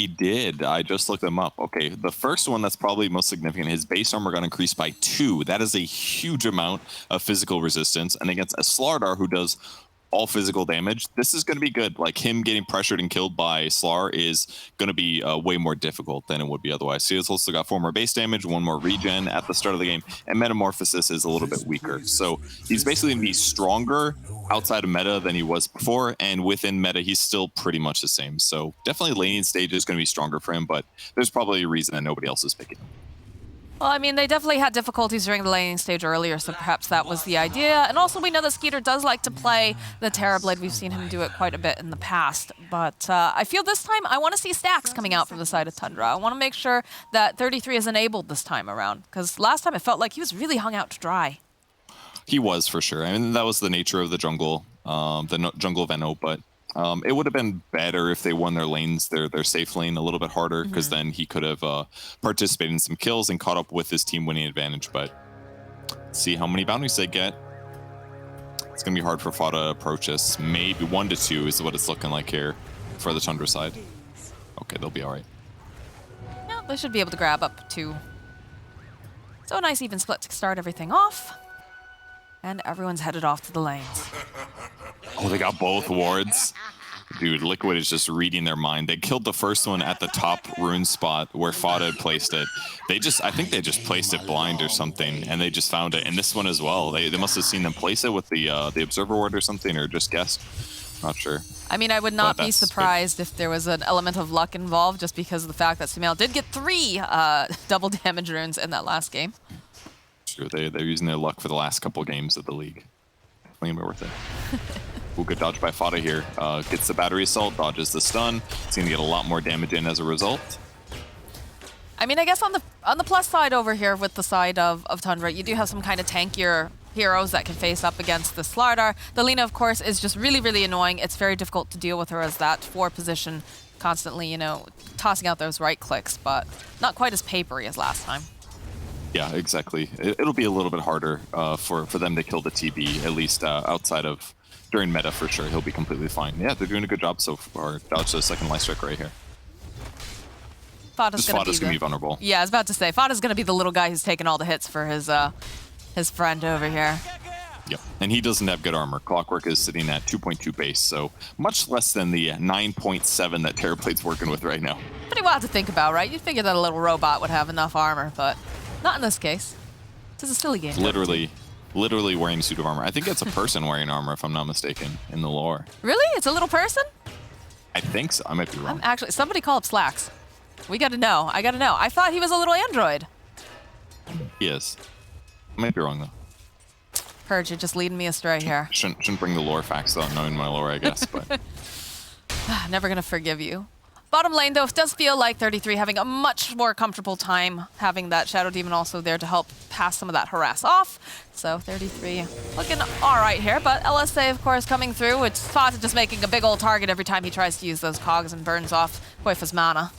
He did. I just looked them up. Okay, the first one that's probably most significant, his base armor got increased by 2. That is a huge amount of physical resistance. And against a Slardar who does all physical damage, this is going to be good. Like, him getting pressured and killed by Slar is going to be way more difficult than it would be otherwise. So he's also got 4 more base damage, 1 more regen at the start of the game, and Metamorphosis is a little bit weaker. So he's basically going to be stronger outside of meta than he was before, and within meta, he's still pretty much the same. So definitely laning stage is going to be stronger for him, but there's probably a reason that nobody else is picking him. Well, I mean, they definitely had difficulties during the laning stage earlier, so perhaps that was the idea. And also, we know that Skeeter does like to play the Terrorblade. We've seen him do it quite a bit in the past. But I feel this time, I want to see stacks coming out from the side of Tundra. I want to make sure that 33 is enabled this time around, because last time it felt like he was really hung out to dry. He was, for sure. I mean, that was the nature of the jungle, jungle Venno, but it would have been better if they won their lanes, their safe lane, a little bit harder, because then he could have participated in some kills and caught up with his team winning advantage. But see how many bounties they get. It's going to be hard for Fa to approach us. Maybe 1 to 2 is what it's looking like here for the Tundra side. Okay, they'll be all right. Yeah, they should be able to grab up 2. So a nice even split to start everything off. And everyone's headed off to the lanes. Oh, they got both wards. Dude, Liquid is just reading their mind. They killed the first one at the top rune spot where Fada had placed it. I think they just placed it blind or something, and they just found it. And this one as well. They must have seen them place it with the observer ward or something, or just guessed. Not sure. I mean, I would not be surprised if there was an element of luck involved, just because of the fact that Sumail did get 3 double damage runes in that last game. Sure, they're using their luck for the last couple games of the league. Definitely gonna be worth it. Ooh, good dodge by Fada here. Gets the battery assault, dodges the stun. He's gonna get a lot more damage in as a result. I mean, I guess on the plus side over here with the side of Tundra, you do have some kind of tankier heroes that can face up against the Slardar. The Lina, of course, is just really, really annoying. It's very difficult to deal with her as that 4 position, constantly, you know, tossing out those right clicks, but not quite as papery as last time. Yeah, exactly. It'll be a little bit harder for them to kill the TB, at least outside of during meta for sure. He'll be completely fine. Yeah, they're doing a good job so far. Dodge the second life strike right here. Fada's gonna be vulnerable. Yeah, I was about to say, Fada's gonna be the little guy who's taking all the hits for his friend over here. Yep, and he doesn't have good armor. Clockwork is sitting at 2.2 base, so much less than the 9.7 that Terrorblade's working with right now. Pretty wild to think about, right? You'd figure that a little robot would have enough armor, but not in this case. This is a silly game. Literally wearing a suit of armor. I think it's a person wearing armor, if I'm not mistaken, in the lore. Really? It's a little person? I think so. I might be wrong. Actually, somebody call up Slacks. We gotta know. I gotta know. I thought he was a little android. He is. I might be wrong, though. Purge, you're just leading me astray here. Shouldn't bring the lore facts, though, knowing my lore, I guess. But never gonna forgive you. Bottom lane, though, it does feel like 33 having a much more comfortable time having that Shadow Demon also there to help pass some of that harass off. So 33 looking all right here, but LSA, of course, coming through. It's Fata just making a big old target every time he tries to use those cogs and burns off Koifa's mana.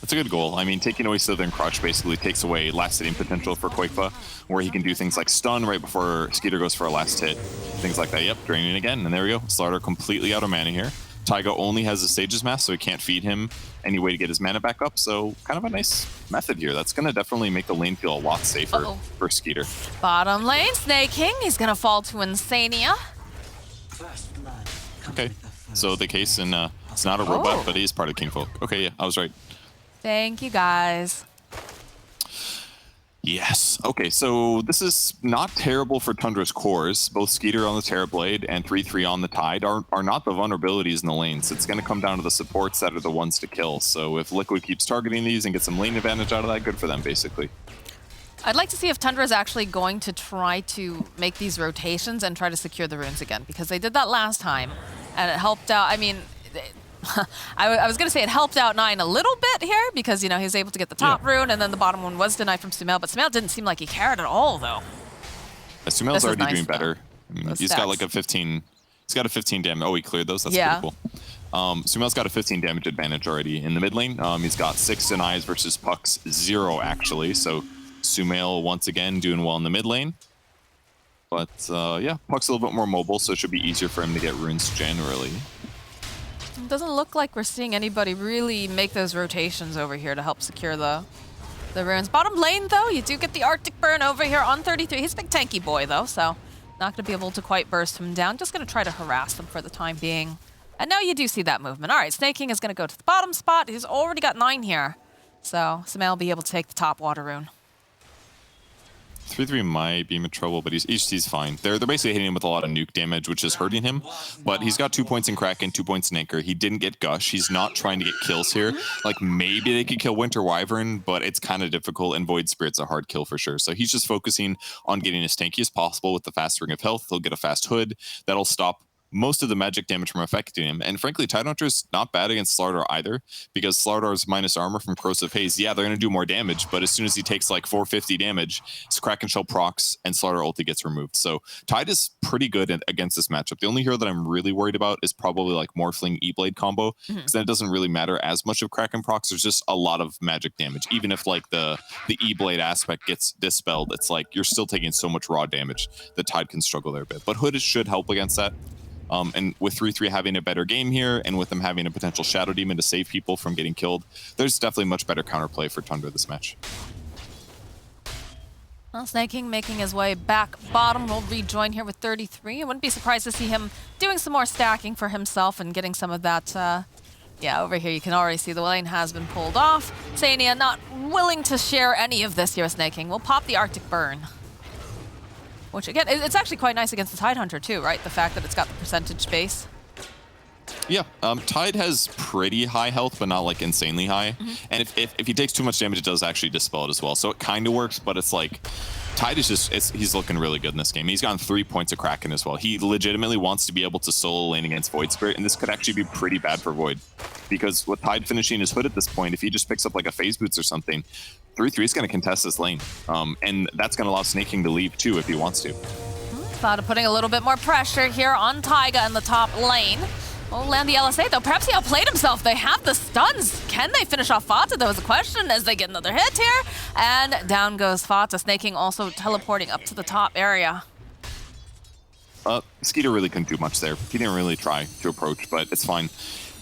It's a good goal. I mean, taking away Southern Crotch basically takes away last hitting potential for Koifa, where he can do things like stun right before Skeeter goes for a last hit. Things like that. Yep, draining again, and there we go. Slardar completely out of mana here. Taiga only has a Sage's Mask, so he can't feed him any way to get his mana back up. So kind of a nice method here. That's going to definitely make the lane feel a lot safer for Skeeter. Bottom lane, Snake King. He's going to fall to Insania. Okay, so the case in it's not a robot, but he is part of Kingfolk. Okay, yeah, I was right. Thank you, guys. Yes. Okay, so this is not terrible for Tundra's cores. Both Skeeter on the Terrorblade and 3-3 on the Tide are not the vulnerabilities in the lanes. It's going to come down to the supports that are the ones to kill. So if Liquid keeps targeting these and gets some lane advantage out of that, good for them, basically. I'd like to see if Tundra is actually going to try to make these rotations and try to secure the runes again, because they did that last time, and it helped out. I mean, I was going to say it helped out Nine a little bit here, because, you know, he was able to get the top rune, and then the bottom one was denied from Sumail, but Sumail didn't seem like he cared at all, though. Sumail's already doing better. He's got like a 15... He's got a 15 damage. Oh, he cleared those? That's pretty cool. Sumail's got a 15 damage advantage already in the mid lane. He's got 6 denies versus Puck's 0, actually. So Sumail, once again, doing well in the mid lane. But, yeah, Puck's a little bit more mobile, so it should be easier for him to get runes generally. It doesn't look like we're seeing anybody really make those rotations over here to help secure the runes. Bottom lane, though, you do get the Arctic Burn over here on 33. He's a big tanky boy, though, so not going to be able to quite burst him down. Just going to try to harass them for the time being. And now you do see that movement. All right, Snake King is going to go to the bottom spot. He's already got 9 here. So Sumail will be able to take the top water rune. 3-3 might be in trouble, but he's fine. They're basically hitting him with a lot of nuke damage, which is hurting him. But he's got 2 points in Kraken, 2 points in Anchor. He didn't get Gush. He's not trying to get kills here. Like, maybe they could kill Winter Wyvern, but it's kind of difficult, and Void Spirit's a hard kill for sure. So he's just focusing on getting as tanky as possible with the fast Ring of Health. He'll get a fast Hood. That'll stop most of the magic damage from affecting him. And frankly, Tidehunter's not bad against Slardar either, because Slardar's minus armor from Corrosive Haze, yeah, they're going to do more damage, but as soon as he takes like 450 damage, his Kraken Shell procs and Slardar ulti gets removed. So Tide is pretty good against this matchup. The only hero that I'm really worried about is probably like Morphling E-Blade combo, because then it doesn't really matter as much of Kraken procs. There's just a lot of magic damage. Even if like the E-Blade aspect gets dispelled, it's like you're still taking so much raw damage that Tide can struggle there a bit. But Hood should help against that. And with 3-3 having a better game here, and with them having a potential Shadow Demon to save people from getting killed, there's definitely much better counterplay for Tundra this match. Well, Snake King making his way back bottom will rejoin here with 33. I wouldn't be surprised to see him doing some more stacking for himself and getting some of that. Yeah, over here you can already see the lane has been pulled off. Sania not willing to share any of this here with Snake King. We'll pop the Arctic Burn. Which, again, it's actually quite nice against the Tidehunter, too, right? The fact that it's got the percentage base. Yeah, Tide has pretty high health, but not, like, insanely high. And if he takes too much damage, it does actually dispel it as well. So it kind of works, but it's like... Tide is just... he's looking really good in this game. He's gotten 3 points of Kraken as well. He legitimately wants to be able to solo lane against Void Spirit, and this could actually be pretty bad for Void. Because with Tide finishing his Hood at this point, if he just picks up, like, a Phase Boots or something... 3-3 is going to contest this lane, and that's going to allow Snake King to leave too if he wants to. Thought of putting a little bit more pressure here on Taiga in the top lane. Will land the LSA though. Perhaps he outplayed himself. They have the stuns. Can they finish off Fata? That was a question as they get another hit here. And down goes Fata. Snake King also teleporting up to the top area. Skeeter really couldn't do much there. He didn't really try to approach, but it's fine.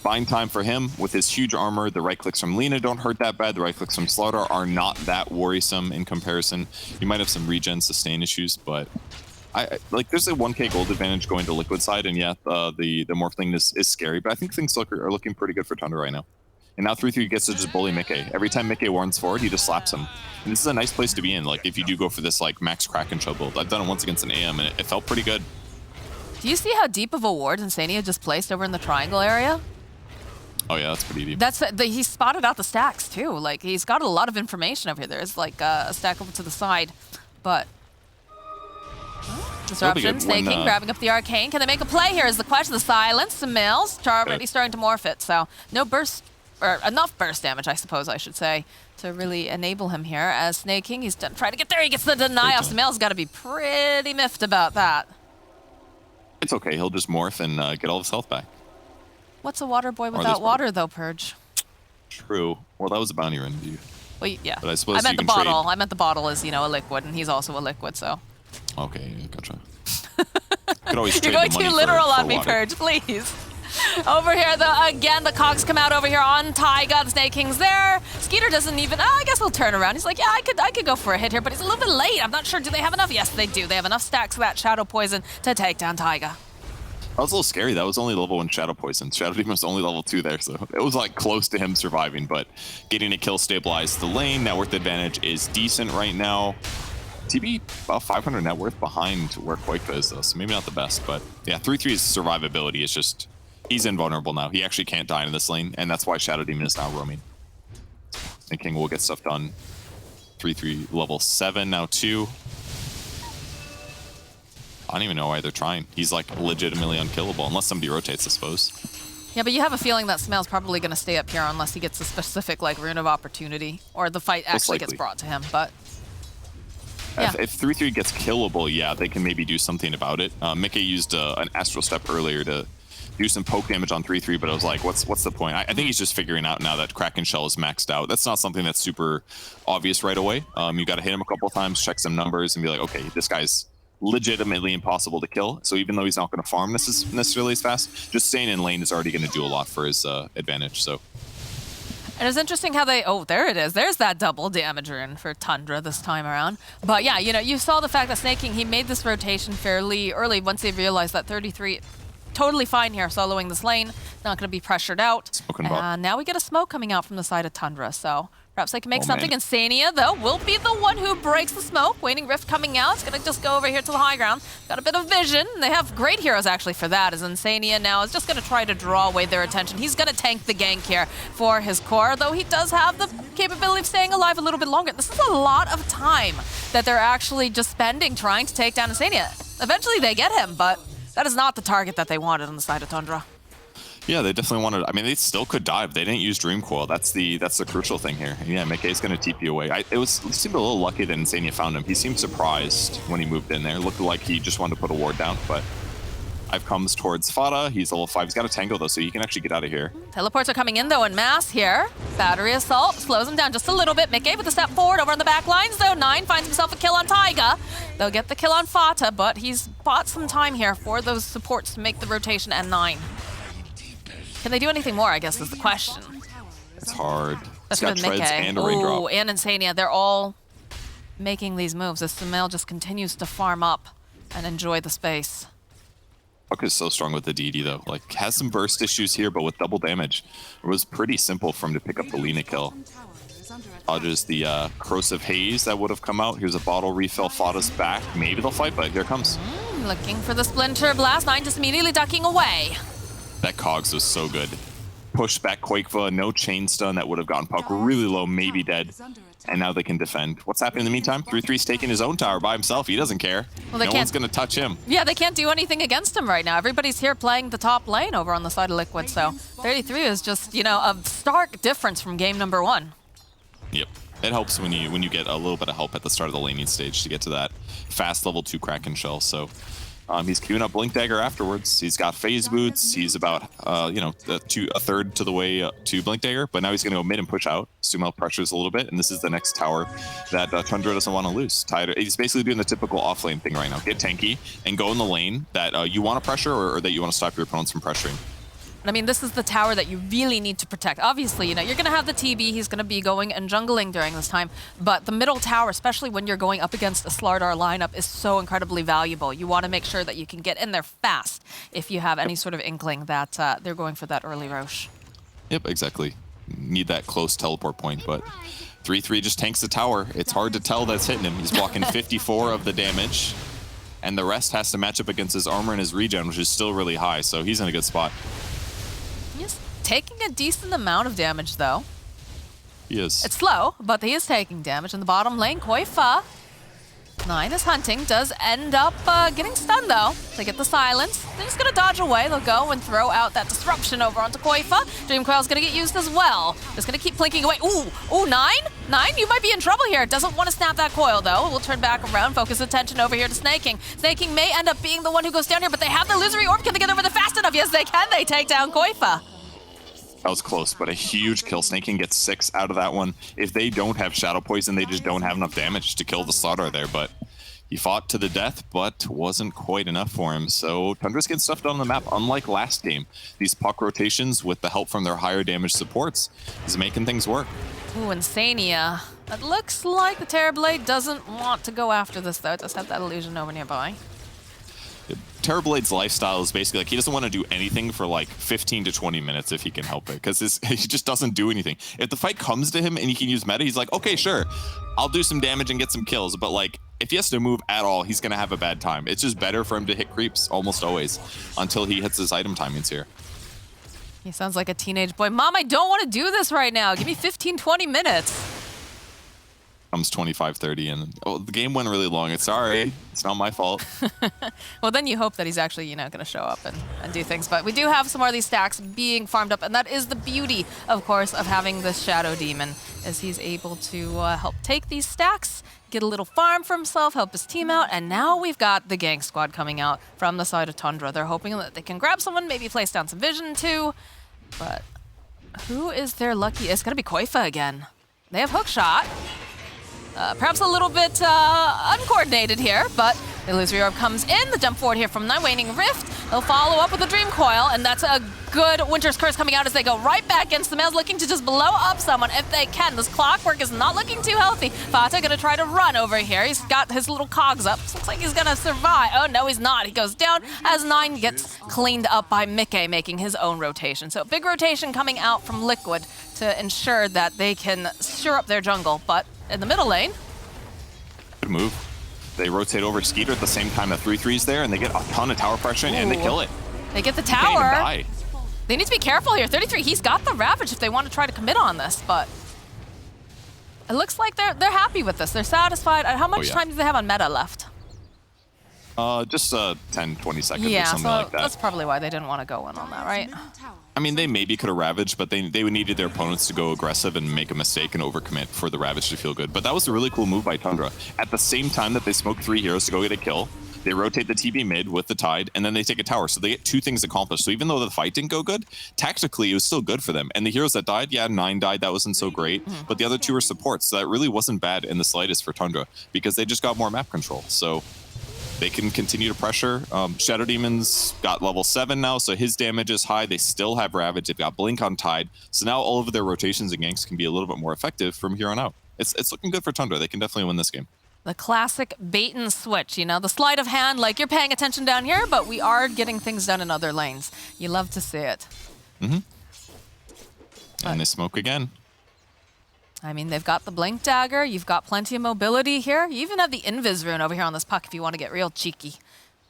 Bind time for him with his huge armor. The right clicks from Lina don't hurt that bad. The right clicks from Slardar are not that worrisome in comparison. You might have some regen sustain issues, but like there's a 1k gold advantage going to liquid side, and yeah, the Morphling is scary, but I think things are looking pretty good for Tundra right now. And now 3-3 gets to just bully Mickey. Every time Mickey warns forward, he just slaps him. And this is a nice place to be in, like if you do go for this like max Kraken Shell build. I've done it once against an AM, and it felt pretty good. Do you see how deep of a ward Insania just placed over in the triangle area? Oh yeah, that's pretty deep. He spotted out the stacks too. Like he's got a lot of information over here. There's like a stack over to the side, but disruption. Snake King grabbing up the arcane. Can they make a play here? Is the question. The silence. The mills. Char already starting to morph it. So no burst or enough burst damage, I suppose I should say, to really enable him here. As Snake King, he's trying to get there. He gets the deny off. Sumail's got to be pretty miffed about that. It's okay. He'll just morph and get all his health back. What's a water boy without water, though, Purge? True. Well, that was a bounty run, dude. Well, yeah. But I suppose I meant you the can bottle. trade. I meant the bottle is, a liquid, and he's also a liquid, so. Okay, gotcha. Could always You're trade going too literal on me, Purge, please. Over here, again, the cogs come out over here on Taiga. The Snake King's there. Skeeter doesn't even... I guess he'll turn around. He's like, yeah, I could go for a hit here, but he's a little bit late. I'm not sure. Do they have enough? Yes, they do. They have enough stacks of that Shadow Poison to take down Taiga. That was a little scary. That was only level 1 Shadow Poison. Shadow Demon was only level 2 there, so it was like close to him surviving, but getting a kill stabilized the lane. Net worth advantage is decent right now. TB about 500 net worth behind where Koika is though, so maybe not the best, but yeah, 3-3's survivability is just, he's invulnerable now. He actually can't die in this lane, and that's why Shadow Demon is now roaming. And King will get stuff done. 3-3 level 7 now 2. I don't even know why they're trying. He's like legitimately unkillable, unless somebody rotates, I suppose. Yeah, but you have a feeling that Sumail's probably going to stay up here unless he gets a specific like rune of opportunity, or the fight actually gets brought to him, but... Yeah. If 3-3 gets killable, yeah, they can maybe do something about it. Mickey used an Astral Step earlier to do some poke damage on 3-3, but I was like, what's the point? I think he's just figuring out now that Kraken Shell is maxed out. That's not something that's super obvious right away. You got to hit him a couple of times, check some numbers, and be like, okay, this guy's legitimately impossible to kill. So even though he's not going to farm necessarily as fast, just staying in lane is already going to do a lot for his advantage. So. And it's interesting how they, oh, there it is. There's that double damager in for Tundra this time around. But yeah, you know, you saw the fact that Snaking, he made this rotation fairly early once they realized that 33 totally fine here, soloing this lane, not going to be pressured out. And now we get a smoke coming out from the side of Tundra, so perhaps they can make something. Man. Insania, though, will be the one who breaks the smoke. Waning Rift coming out. It's going to just go over here to the high ground. Got a bit of vision. They have great heroes, actually, for that, as Insania now is just going to try to draw away their attention. He's going to tank the gank here for his core, though he does have the capability of staying alive a little bit longer. This is a lot of time that they're actually just spending trying to take down Insania. Eventually, they get him, but that is not the target that they wanted on the side of Tundra. Yeah, they definitely wanted. I mean, they still could dive. They didn't use Dream Coil. That's the crucial thing here. And yeah, McKay's going to TP away. It seemed a little lucky that Insania found him. He seemed surprised when he moved in there. Looked like he just wanted to put a ward down, but I've comes towards Fada. He's level 5. He's got a tango though, so he can actually get out of here. Teleports are coming in though en masse here. Battery assault slows him down just a little bit. McKay with a step forward over on the back lines though. 9 finds himself a kill on Taiga. They'll get the kill on Fata, but he's bought some time here for those supports to make the rotation at 9. Can they do anything more, I guess, is the question. It's hard. That's He's got with treads McKay. and a raindrop. Oh, and Insania. They're all making these moves as Sumail just continues to farm up and enjoy the space. Puck is so strong with the DD though. Like, has some burst issues here, but with double damage, it was pretty simple for him to pick up the Lina kill. Dodges the corrosive haze that would have come out. Here's a bottle refill. Fada's back. Maybe they'll fight, but here it comes. Looking for the Splinter Blast. 9 just immediately ducking away. That Cogs was so good. Push back Quakeva, no chain stun that would have gotten Puck really low, maybe dead. And now they can defend. What's happening in the meantime? 3-3's taking his own tower by himself. He doesn't care. Well, no one's going to touch him. Yeah, they can't do anything against him right now. Everybody's here playing the top lane over on the side of Liquid. So 33 is just, you know, a stark difference from game number 1. Yep. It helps when you get a little bit of help at the start of the laning stage to get to that fast level 2 Kraken shell. So he's queuing up Blink Dagger afterwards. He's got phase boots. He's about a third to the way to Blink Dagger, but now he's going to go mid and push out. Sumail pressures a little bit, and this is the next tower that Tundra doesn't want to lose. He's basically doing the typical off lane thing right now. Get tanky and go in the lane that you want to pressure or that you want to stop your opponents from pressuring. I mean, this is the tower that you really need to protect. Obviously, you know, you're going to have the TB. He's going to be going and jungling during this time. But the middle tower, especially when you're going up against a Slardar lineup, is so incredibly valuable. You want to make sure that you can get in there fast if you have any sort of inkling that they're going for that early Roche. Yep, exactly. Need that close teleport point, but 3-3 just tanks the tower. It's hard to tell that's hitting him. He's blocking 54 of the damage, and the rest has to match up against his armor and his regen, which is still really high, so he's in a good spot. He's taking a decent amount of damage, though. He is. It's slow, but he is taking damage. In the bottom lane, Koifa. 9 is hunting, does end up getting stunned, though. They get the silence. They're just going to dodge away. They'll go and throw out that disruption over onto Koifa. Dream Coil's going to get used as well. Just going to keep blinking away. Ooh, 9? 9, you might be in trouble here. Doesn't want to snap that coil, though. We'll turn back around, focus attention over here to Snaking. Snaking may end up being the one who goes down here, but they have the illusory orb. Can they get over there fast enough? Yes, they can. They take down Koifa. That was close, but a huge kill. Snaking gets 6 out of that one. If they don't have Shadow Poison, they just don't have enough damage to kill the Slardar there, but he fought to the death, but wasn't quite enough for him. So Tundra's getting stuff done on the map. Unlike last game, these puck rotations with the help from their higher damage supports is making things work. Ooh, Insania. It looks like the Terrorblade doesn't want to go after this, though. It does have that illusion over nearby. Terrorblade's lifestyle is basically like he doesn't want to do anything for like 15 to 20 minutes if he can help it, because he just doesn't do anything. If the fight comes to him and he can use meta, he's like, okay, sure, I'll do some damage and get some kills, but like if he has to move at all, he's going to have a bad time. It's just better for him to hit creeps almost always until he hits his item timings here. He sounds like a teenage boy. Mom, I don't want to do this right now. Give me 15, 20 minutes. Comes 25-30 and the game went really long. It's sorry. It's not my fault. Well, then you hope that he's actually, going to show up and do things. But we do have some more of these stacks being farmed up, and that is the beauty, of course, of having this Shadow Demon, is he's able to help take these stacks, get a little farm for himself, help his team out, and now we've got the gank squad coming out from the side of Tundra. They're hoping that they can grab someone, maybe place down some vision too, but who is their lucky? It's going to be Koifa again. They have hook shot. Perhaps a little bit uncoordinated here, but Illusory Orb comes in, the jump forward here from the Waning Rift. They'll follow up with the Dream Coil, and that's a good Winter's Curse coming out as they go right back in. Sumail's looking to just blow up someone if they can. This clockwork is not looking too healthy. Fata gonna try to run over here. He's got his little cogs up. Looks like he's gonna survive. Oh no, he's not. He goes down as 9 gets cleaned up by Mickey, making his own rotation. So big rotation coming out from Liquid to ensure that they can sure up their jungle. But in the middle lane, good move. They rotate over Skeeter at the same time. The 3-3's there, and they get a ton of tower pressure, and they kill it. They get the They can't even tower. die. They need to be careful here. 33, he's got the Ravage if they want to try to commit on this, but it looks like they're happy with this. They're satisfied. How much time do they have on meta left? Just 10, 20 seconds Yeah, or something so like that. that's probably why they didn't want to go in on that, right? I mean, they maybe could have ravaged, but they needed their opponents to go aggressive and make a mistake and overcommit for the ravage to feel good. But that was a really cool move by Tundra. At the same time that they smoke 3 heroes to go get a kill, they rotate the TB mid with the Tide, and then they take a tower. So they get 2 things accomplished. So even though the fight didn't go good, tactically it was still good for them. And the heroes that died, yeah, 9 died, that wasn't so great. But the other 2 were supports, so that really wasn't bad in the slightest for Tundra because they just got more map control. So they can continue to pressure. Shadow Demon's got level 7 now, so his damage is high. They still have Ravage. They've got Blink on Tide. So now all of their rotations and ganks can be a little bit more effective from here on out. It's looking good for Tundra. They can definitely win this game. The classic bait and switch, you know, the sleight of hand, like you're paying attention down here, but we are getting things done in other lanes. You love to see it. And they smoke again. I mean, they've got the Blink Dagger. You've got plenty of mobility here. You even have the Invis Rune over here on this puck if you want to get real cheeky.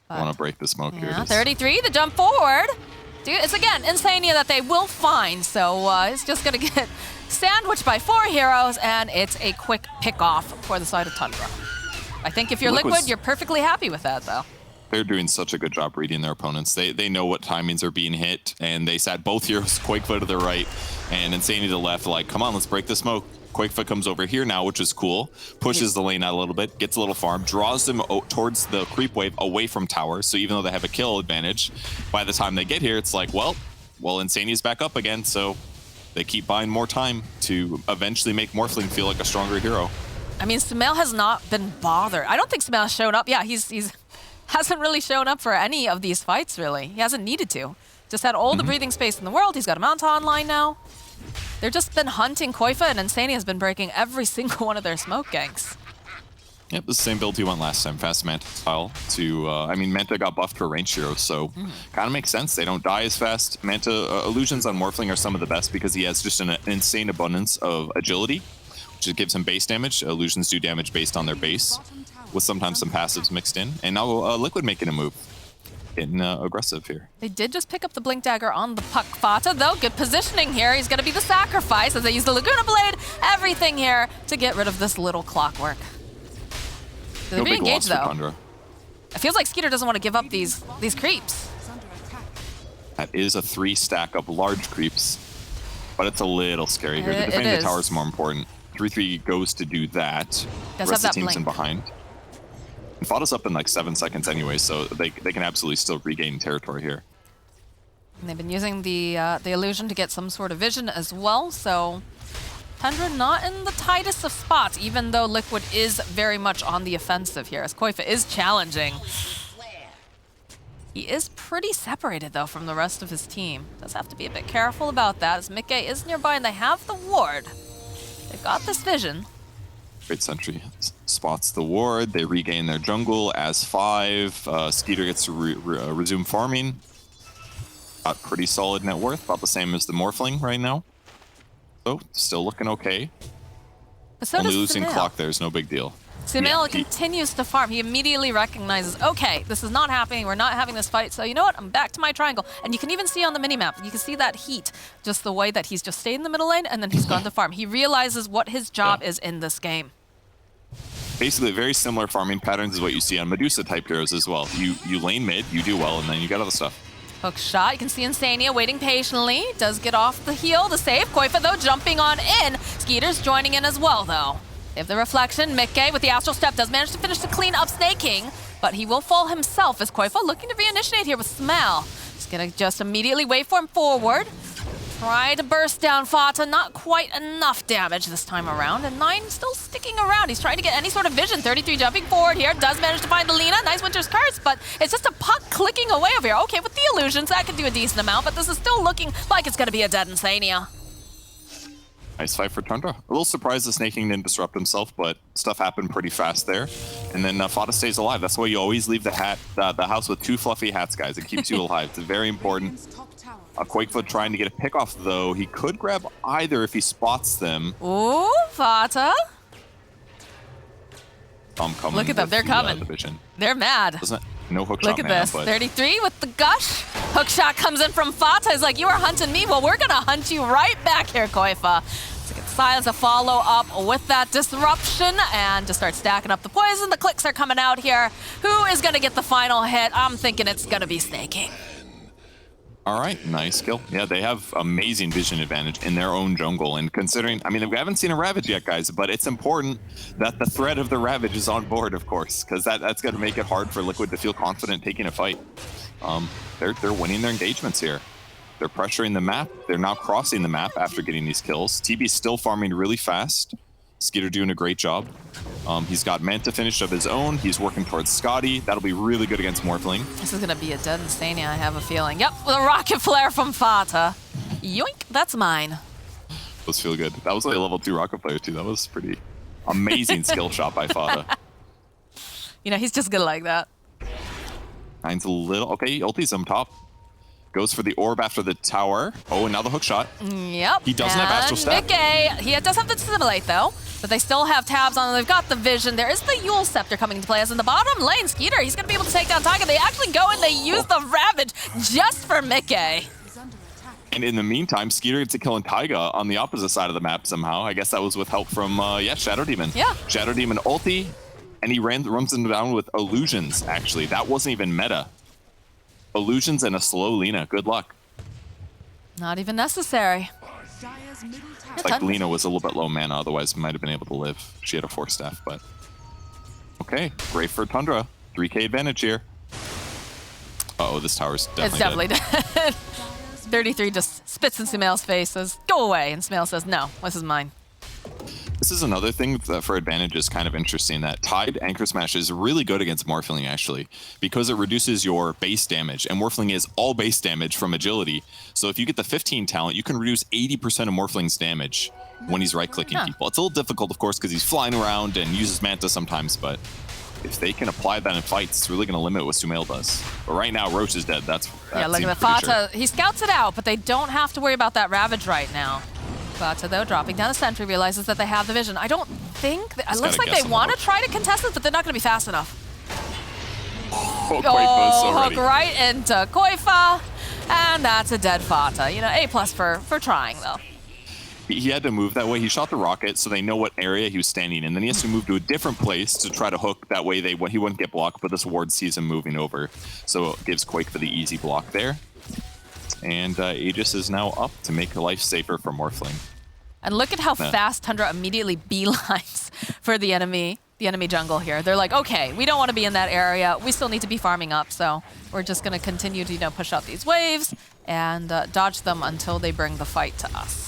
I want to break the smoke here. Yeah, 33, the jump forward. Dude, it's again Insania that they will find, so it's just going to get sandwiched by 4 heroes, and it's a quick pick-off for the side of Tundra. I think if you're Liquid, you're perfectly happy with that, though. They're doing such a good job reading their opponents. They know what timings are being hit, and they sat both heroes, Quakefoot to the right and Insania to the left, like, come on, let's break the smoke. Quakefoot comes over here now, which is cool. Pushes the lane out a little bit, gets a little farm, draws them towards the creep wave away from tower. So even though they have a kill advantage, by the time they get here, it's like, well, Insania's back up again. So they keep buying more time to eventually make Morphling feel like a stronger hero. I mean, Sumail has not been bothered. I don't think Sumail has shown up. Yeah, he's hasn't really shown up for any of these fights, really. He hasn't needed to. Just had all the breathing space in the world. He's got a Mount online now. They've just been hunting Koifa, and Insania has been breaking every single one of their smoke ganks. Yep, the same build he went last time, fast Manta style. I mean, Manta got buffed for range hero, so kind of makes sense. They don't die as fast. Manta illusions on Morphling are some of the best because he has just an insane abundance of agility, which gives him base damage. Illusions do damage based on their base, with sometimes some passives mixed in. And now Liquid making a move. Getting aggressive here. They did just pick up the Blink Dagger on the puck. Fata, though, good positioning here. He's going to be the sacrifice as they use the Laguna Blade, everything here to get rid of this little clockwork. They're being engaged, though. It feels like Skeeter doesn't want to give up these creeps. That is a 3 stack of large creeps, but it's a little scary here. The defending the tower is more important. 3-3 goes to do that. Does the rest have of the team's that in behind. And Fada's up in like 7 seconds anyway, so they can absolutely still regain territory here. And they've been using the illusion to get some sort of vision as well, so Tundra not in the tightest of spots, even though Liquid is very much on the offensive here, as Koifa is challenging. He is pretty separated, though, from the rest of his team. Does have to be a bit careful about that, as Mickey is nearby and they have the ward. They've got this vision. Great Sentry spots the ward. They regain their jungle as 5. Skeeter gets to resume farming. Got pretty solid net worth, about the same as the Morphling right now. So, still looking okay. But so Only does losing Sumail. clock there is no big deal. Sumail continues to farm. He immediately recognizes, okay, this is not happening. We're not having this fight. So you know what? I'm back to my triangle. And you can even see on the minimap, you can see that heat, just the way that he's just stayed in the middle lane and then he's gone to farm. He realizes what his job is in this game. Basically, very similar farming patterns is what you see on Medusa type heroes as well. You lane mid, you do well, and then you got other stuff. Hook shot. You can see Insania waiting patiently. Does get off the heal, the save. Koifa, though, jumping on in. Skeeter's joining in as well, though. They have the reflection. Mickey with the Astral Step does manage to finish to clean up Snake King, but he will fall himself as Koifa looking to reinitiate here with Smell. He's going to just immediately waveform forward. Try to burst down Fata, not quite enough damage this time around, and 9 still sticking around. He's trying to get any sort of vision. 33 jumping forward here, does manage to find the Lina. Nice Winter's Curse, but it's just a puck clicking away over here. Okay, with the illusions, that could do a decent amount, but this is still looking like it's gonna be a dead Insania. Nice fight for Tundra. A little surprised the Snake King didn't disrupt himself, but stuff happened pretty fast there. And then Fata stays alive. That's why you always leave the house with 2 fluffy hats, guys. It keeps you alive. It's very important. Quakefoot trying to get a pick off, though. He could grab either if he spots them. Ooh, Fata. I'm coming. Look at them. They're coming. They're mad. No hook Look shot, at man, this. but 33 with the gush. Hook shot comes in from Fata. He's like, you are hunting me. Well, we're going to hunt you right back here, Koifa. So get Silence to follow up with that disruption and to start stacking up the poison. The clicks are coming out here. Who is going to get the final hit? I'm thinking it's going to be Snake King. All right, nice kill. Yeah, they have amazing vision advantage in their own jungle. And considering, I mean, we haven't seen a Ravage yet, guys, but it's important that the threat of the Ravage is on board, of course, because that's going to make it hard for Liquid to feel confident taking a fight. They're winning their engagements here. They're pressuring the map. They're now crossing the map after getting these kills. TB's still farming really fast. Skeeter doing a great job. He's got Manta finished of his own. He's working towards Scotty. That'll be really good against Morphling. This is going to be a dead Insania, I have a feeling. Yep, with a rocket flare from Fata. Yoink, that's mine. Those feel good. That was like a level 2 rocket flare, too. That was pretty amazing skill shot by Fata. You know, he's just good like that. Nine's a little... Okay, ulti's on top. Goes for the orb after the tower. Oh, and now the hook shot. Yep. He doesn't have Astral Step. Mickey, he does have the Dissimulate, though. But they still have tabs on them. They've got the vision. There is the Yule Scepter coming into play. As in the bottom lane, Skeeter, he's going to be able to take down Taiga. They actually go and they use the Ravage just for Mickey. And in the meantime, Skeeter gets a kill on Taiga on the opposite side of the map somehow. I guess that was with help from, Shadow Demon. Yeah. Shadow Demon ulti, and he runs him down with Illusions, actually. That wasn't even meta. Illusions and a slow Lina. Good luck. Not even necessary. It's like Lina was a little bit low mana, otherwise might have been able to live. She had a 4 staff, but... Okay, great for Tundra. 3k advantage here. Uh-oh, this tower's definitely dead. 33 just spits in Sumail's face, says, go away. And Sumail says, no, this is mine. This is another thing that for advantage is kind of interesting, that Tide Anchor Smash is really good against Morphling, actually, because it reduces your base damage, and Morphling is all base damage from agility. So if you get the 15 talent, you can reduce 80% of Morphling's damage when he's right-clicking people. It's a little difficult, of course, because he's flying around and uses Manta sometimes, but if they can apply that in fights, it's really going to limit what Sumail does. But right now, Roche is dead. That yeah, look at the Fata. He scouts it out, but they don't have to worry about that Ravage right now. Fata, though, dropping down the sentry, realizes that they have the vision. I don't think... It looks like they want to try to contest this, but they're not going to be fast enough. Hook right into Koifa. And that's a dead Fata. You know, A+ for trying, though. He had to move that way. He shot the rocket, so they know what area he was standing in. Then he has to move to a different place to try to hook. That way he wouldn't get blocked, but this ward sees him moving over. So it gives Quake for the easy block there. And Aegis is now up to make life safer for Morphling. And look at how fast Tundra immediately beelines for the enemy jungle here. They're like, okay, we don't want to be in that area. We still need to be farming up, so we're just going to continue to, you know, push out these waves and dodge them until they bring the fight to us.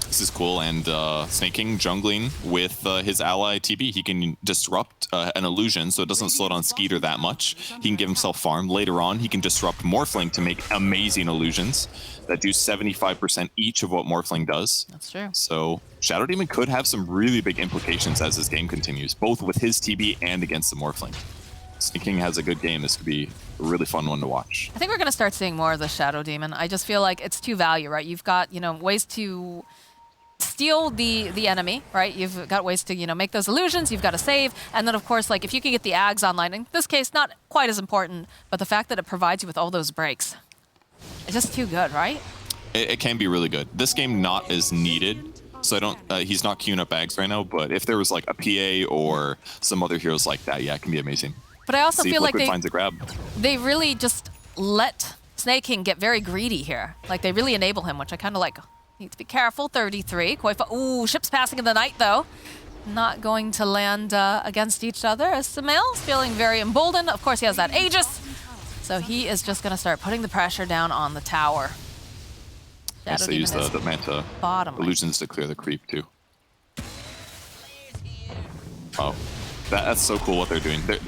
This is cool, and Snake King jungling with his ally TB. He can disrupt an illusion, so it doesn't slow down Skeeter that much. He can give himself farm. Later on, he can disrupt Morphling to make amazing illusions that do 75% each of what Morphling does. That's true. So Shadow Demon could have some really big implications as this game continues, both with his TB and against the Morphling. Snake King has a good game. This could be a really fun one to watch. I think we're going to start seeing more of the Shadow Demon. I just feel like it's 2 value, right? You've got, you know, ways to steal the enemy, right? You've got ways to, you know, make those illusions, you've got to save, and then of course, like, if you can get the Ags online, in this case, not quite as important, but the fact that it provides you with all those breaks, it's just too good, right? It can be really good. This game not as needed, so I don't, he's not queuing up Ags right now, but if there was like a PA or some other heroes like that, yeah, it can be amazing. But I also feel like finds a grab. They really just let Snake King get very greedy here. Like, they really enable him, which I kind of like. Need to be careful. 33. Koifa. Ooh, ships passing in the night, though. Not going to land against each other, as Sumail's feeling very emboldened. Of course, he has that Aegis. So he is just going to start putting the pressure down on the tower. Yes, Shadow they use Demon the is Manta bottom lane. illusions to clear the creep too. Oh, that's so cool what they're doing. They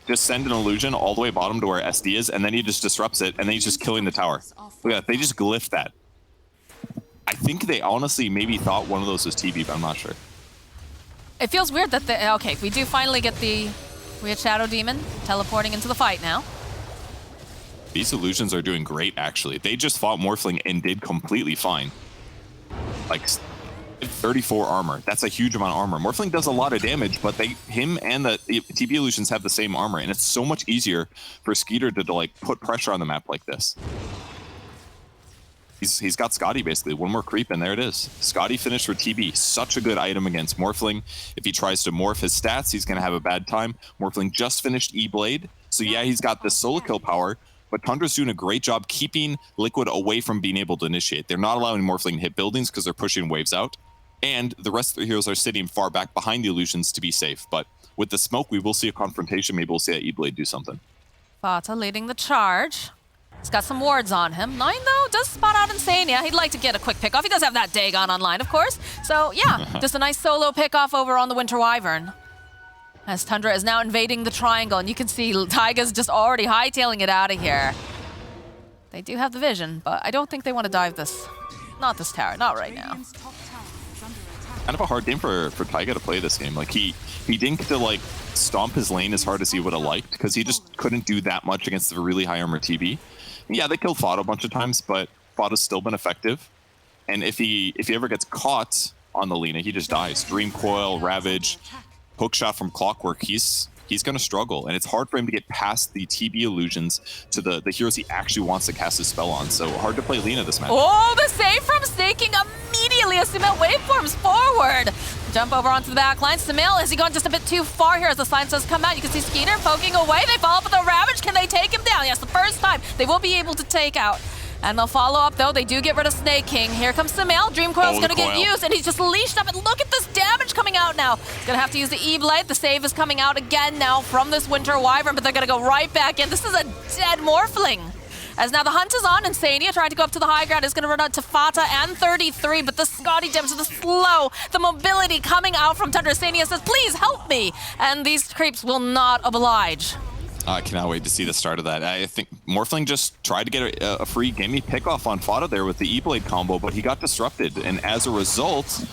just send an illusion all the way bottom to where SD is, and then he just disrupts it, and then he's just killing the tower. Look at that, they just glyphed that. I think they honestly maybe thought one of those was TB, but I'm not sure. It feels weird that they, okay, we do finally get the weird Shadow Demon teleporting into the fight now. These illusions are doing great, actually. They just fought Morphling and did completely fine. Like 34 armor. That's a huge amount of armor. Morphling does a lot of damage, but him and the TB illusions have the same armor, and it's so much easier for Skeeter to like put pressure on the map like this. He's got Scotty basically. One more creep, and there it is. Scotty finished for TB. Such a good item against Morphling. If he tries to morph his stats, he's going to have a bad time. Morphling just finished E-Blade, so yeah, he's got the solo kill power, but Tundra's doing a great job keeping Liquid away from being able to initiate. They're not allowing Morphling to hit buildings because they're pushing waves out, and the rest of the heroes are sitting far back behind the illusions to be safe. But with the smoke, we will see a confrontation. Maybe we'll see that E-Blade do something. Fata leading the charge. He's got some wards on him. Nine, though, does spot out Insania. He'd like to get a quick pickoff. He does have that Dagon online, of course. So, yeah, just a nice solo pickoff over on the Winter Wyvern. As Tundra is now invading the triangle, and you can see Taiga's just already hightailing it out of here. They do have the vision, but I don't think they want to dive this. Not this tower, not right now. Kind of a hard game for Taiga to play this game. Like he didn't get to like stomp his lane as hard as he would have liked because he just couldn't do that much against the really high armor TB. And yeah, they killed Fado a bunch of times, but Fado's still been effective. And if he ever gets caught on the Lina, he just dies. Dream Coil, Ravage, Hookshot from Clockwork, he's gonna struggle, and it's hard for him to get past the TB illusions to the heroes he actually wants to cast his spell on. So hard to play Lina this match. Oh, the save from Snaking immediately as Sumail waveforms forward. Jump over onto the back line. Sumail, has he gone just a bit too far here as the sign says come out? You can see Skeeter poking away. They follow up with a Ravage. Can they take him down? Yes, the first time they will be able to take out. And they'll follow up, though. They do get rid of Snake King. Here comes Sumail. Dream Coil's going to get used, and he's just leashed up. And look at this damage coming out now. He's going to have to use the E-Blade. The save is coming out again now from this Winter Wyvern, but they're going to go right back in. This is a dead Morphling. As now the hunt is on, Insania trying to go up to the high ground is going to run out to Fata and 33, but the Scotty damage, the slow, the mobility coming out from Tundra. Insania says, please help me. And these creeps will not oblige. I cannot wait to see the start of that. I think Morphling just tried to get a free gimme pickoff on Fata there with the E-Blade combo, but he got disrupted. And as a result,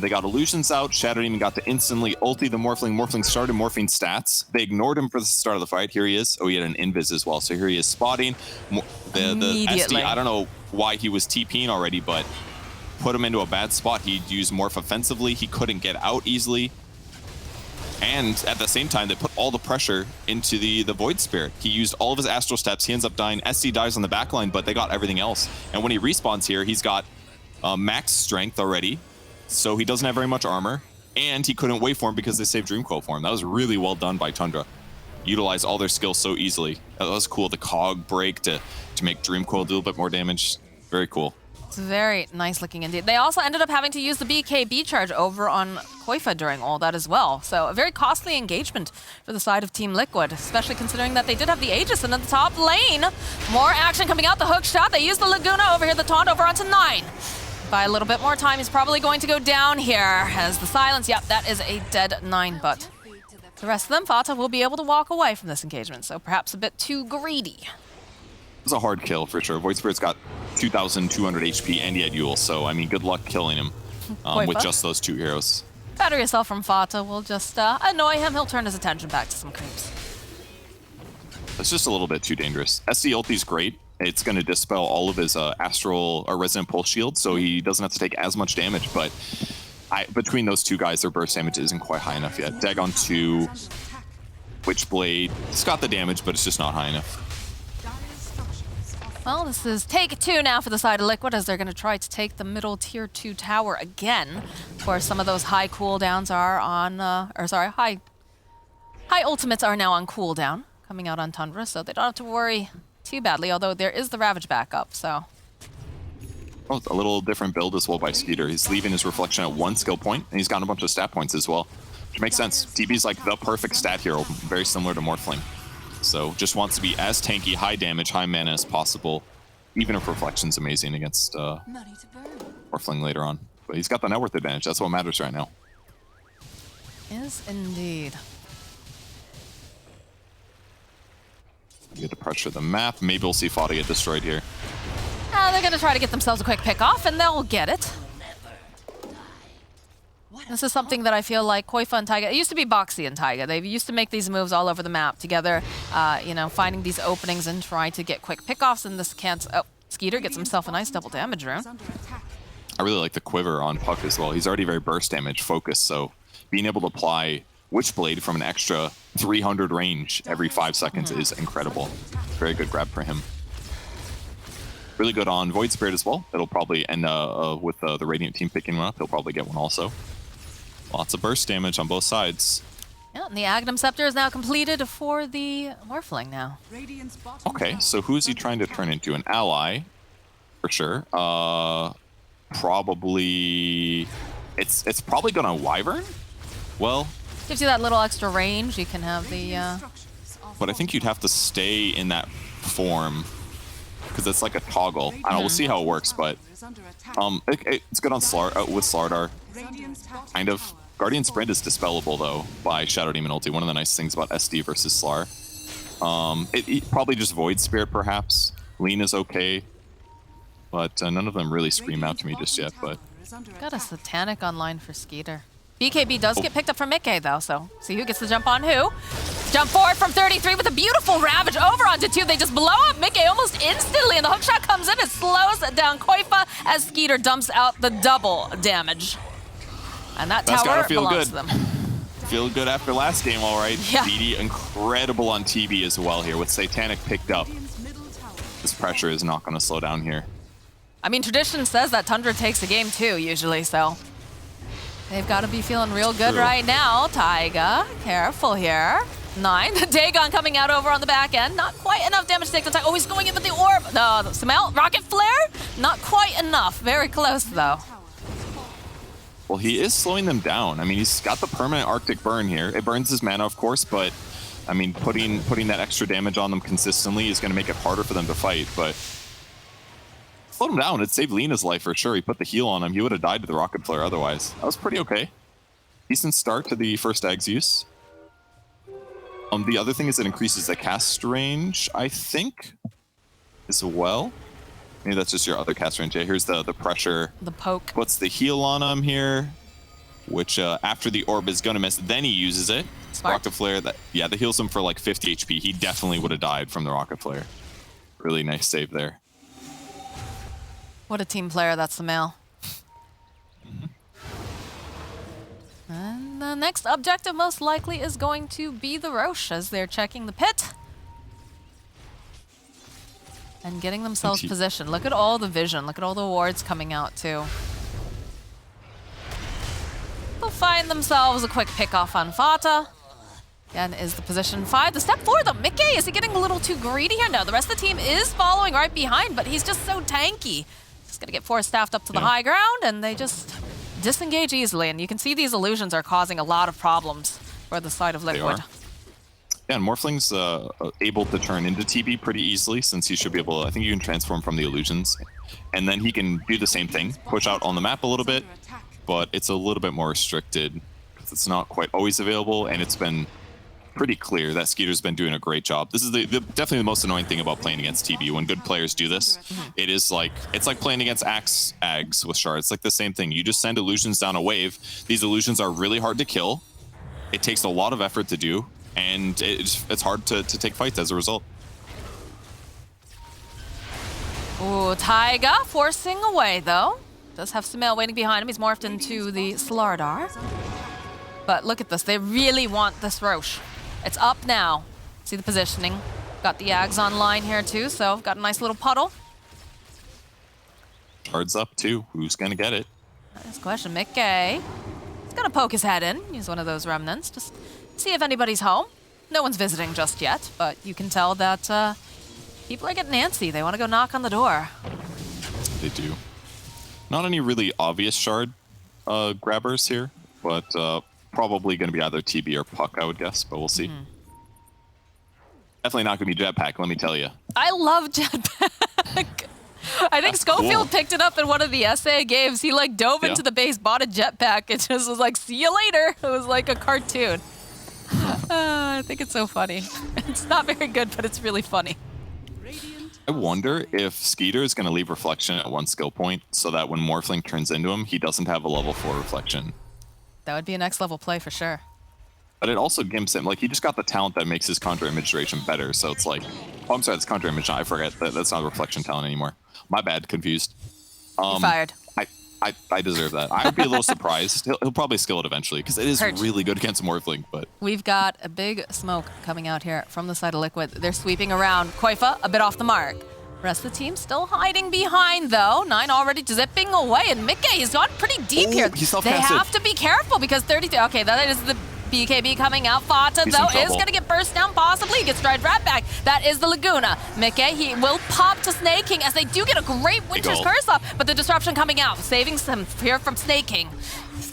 they got illusions out. Shadow Demon got to instantly ulti the Morphling. Morphling started morphing stats. They ignored him for the start of the fight. Here he is. Oh, he had an invis as well. So here he is spotting. The SD, I don't know why he was TPing already, but put him into a bad spot. He'd use morph offensively. He couldn't get out easily. And at the same time, they put all the pressure into the Void Spirit. He used all of his Astral Steps. He ends up dying. SD dies on the backline, but they got everything else. And when he respawns here, he's got max strength already, so he doesn't have very much armor. And he couldn't waveform because they saved Dream Coil for him. That was really well done by Tundra. Utilize all their skills so easily. That was cool. The cog break to make Dream Coil do a little bit more damage. Very cool. It's very nice looking indeed. They also ended up having to use the BKB charge over on Koifa during all that as well. So a very costly engagement for the side of Team Liquid, especially considering that they did have the Aegis in the top lane. More action coming out, the hook shot. They used the Laguna over here, the taunt over onto 9. By a little bit more time, he's probably going to go down here as the silence. Yep, that is a dead 9, but the rest of them, Fata will be able to walk away from this engagement, so perhaps a bit too greedy. It was a hard kill for sure. Void Spirit's got 2,200 HP and he had Yule, so I mean, good luck killing him with just those two heroes. Better yourself from Fata will just annoy him. He'll turn his attention back to some creeps. It's just a little bit too dangerous. SD ulti's great. It's going to dispel all of his Astral or Resonant Pulse shield, so he doesn't have to take as much damage, but between those two guys, their burst damage isn't quite high enough yet. Dagon 2, Witchblade, it's got the damage, but it's just not high enough. Well, this is take 2 now for the side of Liquid as they're going to try to take the middle tier 2 tower again. Of course, some of those high cooldowns are on, high ultimates are now on cooldown coming out on Tundra, so they don't have to worry too badly, although there is the Ravage backup, so. Oh, a little different build as well by Skeeter. He's leaving his reflection at 1 skill point, and he's got a bunch of stat points as well, which makes sense. TB's like the perfect stat hero, very similar to Morphling. So just wants to be as tanky, high damage, high mana as possible. even if Reflection's amazing against Morphling later on. But he's got the net worth advantage. That's what matters right now. Is indeed. You get to pressure the map. Maybe we'll see Fada get destroyed here. They're going to try to get themselves a quick pick off, and they'll get it. This is something that I feel like Koifa and Taiga, it used to be Boxy and Taiga. They used to make these moves all over the map together, you know, finding these openings and trying to get quick pickoffs, and this can't... Oh, Skeeter gets himself a nice double damage rune. I really like the quiver on Puck as well. He's already very burst damage focused, so being able to apply Witchblade from an extra 300 range every 5 seconds is incredible. Very good grab for him. Really good on Void Spirit as well. It'll probably end with the Radiant team picking one up. He'll probably get one also. Lots of burst damage on both sides. Yeah, and the Aghanim Scepter is now completed for the Morphling now. Okay, so who is he trying to turn into? An ally, for sure. Probably... It's probably gonna Wyvern? Well... Gives you that little extra range. You can have the... But I think you'd have to stay in that form, because it's like a toggle. I don't know, we'll see how it works, but... it's good on with Slardar. Kind of. Guardian Sprint is dispellable, though, by Shadow Demon ulti. One of the nice things about SD versus Slar. It probably just Void Spirit, perhaps. Lean is okay. But none of them really scream out to me just yet, but... Got a Satanic online for Skeeter. BKB does get picked up from Mickey, though, so see who gets the jump on who. Jump forward from 33 with a beautiful Ravage over onto 2. They just blow up Mickey almost instantly, and the hookshot comes in. It slows down Koifa as Skeeter dumps out the double damage. And that tower belongs to them. Feel good after last game, all right. Yeah. BD incredible on TB as well here with Satanic picked up. This pressure is not going to slow down here. I mean, tradition says that Tundra takes a game too, usually, so they've got to be feeling real good right now. Taiga, careful here. 9. Dagon coming out over on the back end. Not quite enough damage to take the time. Oh, he's going in with the orb. No, smell. Rocket flare? Not quite enough. Very close, though. Well, he is slowing them down. I mean, he's got the permanent Arctic burn here. It burns his mana, of course, but I mean, putting that extra damage on them consistently is going to make it harder for them to fight, but slowed him down. It saved Lena's life for sure. He put the heal on him. He would have died to the rocket flare otherwise. That was pretty okay. Decent start to the first Ags use. The other thing is it increases the cast range, I think, as well. Maybe that's just your other cast range. Yeah, here's the pressure. The poke. Puts the heal on him here, which after the orb is going to miss, then he uses it. Smart. Rocket flare, that heals him for like 50 HP. He definitely would have died from the rocket flare. Really nice save there. What a team player, that's the male. And the next objective most likely is going to be the Roche as they're checking the pit. And getting themselves positioned. Look at all the vision. Look at all the wards coming out, too. They'll find themselves a quick pick-off on Fata. Again, is the position 5. The step 4, though. Mickey, is he getting a little too greedy here? No, the rest of the team is following right behind, but he's just so tanky. He's going to get force staffed up to the high ground, and they just disengage easily. And you can see these illusions are causing a lot of problems for the side of Liquid. Yeah, and Morphling's able to turn into TB pretty easily since he should be able to, I think you can transform from the illusions. And then he can do the same thing, push out on the map a little bit, but it's a little bit more restricted because it's not quite always available, and it's been pretty clear that Skeeter's been doing a great job. This is definitely the most annoying thing about playing against TB. When good players do this, it's like playing against Ags with Shard. It's like the same thing. You just send illusions down a wave. These illusions are really hard to kill. It takes a lot of effort to do. And it's hard to take fights as a result. Ooh, Taiga forcing away, though. Does have Sumail waiting behind him. He's morphed into the Slardar. But look at this. They really want this Roche. It's up now. See the positioning. Got the Ags online here, too, so got a nice little puddle. Shard's up, too. Who's going to get it? Nice question. Mickey. He's going to poke his head in. He's one of those remnants. Just see if anybody's home. No one's visiting just yet, but you can tell that people are getting antsy. They want to go knock on the door. They do. Not any really obvious Shard grabbers here, but probably going to be either TB or Puck, I would guess, but we'll see. Definitely not going to be Jetpack, let me tell you. I love Jetpack. I think Schofield picked it up in one of the SA games. He like dove into the base, bought a jetpack, and just was like, "See you later." It was like a cartoon. I think it's so funny. It's not very good, but it's really funny. I wonder if Skeeter is going to leave Reflection at one skill point so that when Morphling turns into him, he doesn't have a level 4 Reflection. That would be a next level play for sure. But it also gives him, like, he just got the talent that makes his conjure image duration better. So it's like, oh, I'm sorry, it's conjure image. I forget that's not a reflection talent anymore. My bad, confused. You're fired. I deserve that. I'd be a little surprised. He'll probably skill it eventually because it is really good against Morphling. But we've got a big smoke coming out here from the side of Liquid. They're sweeping around. Koifa a bit off the mark. Rest of the team still hiding behind though. 9 already zipping away, and Mickey has gone pretty deep here. They have to be careful because 33. Okay, that is the BKB coming out. Fata, though, is going to get burst down possibly. He gets dried right back. That is the Laguna. Mickey, he will pop to Snake King as they do get a great Winter's Curse off, but the disruption coming out, saving some here from Snake King.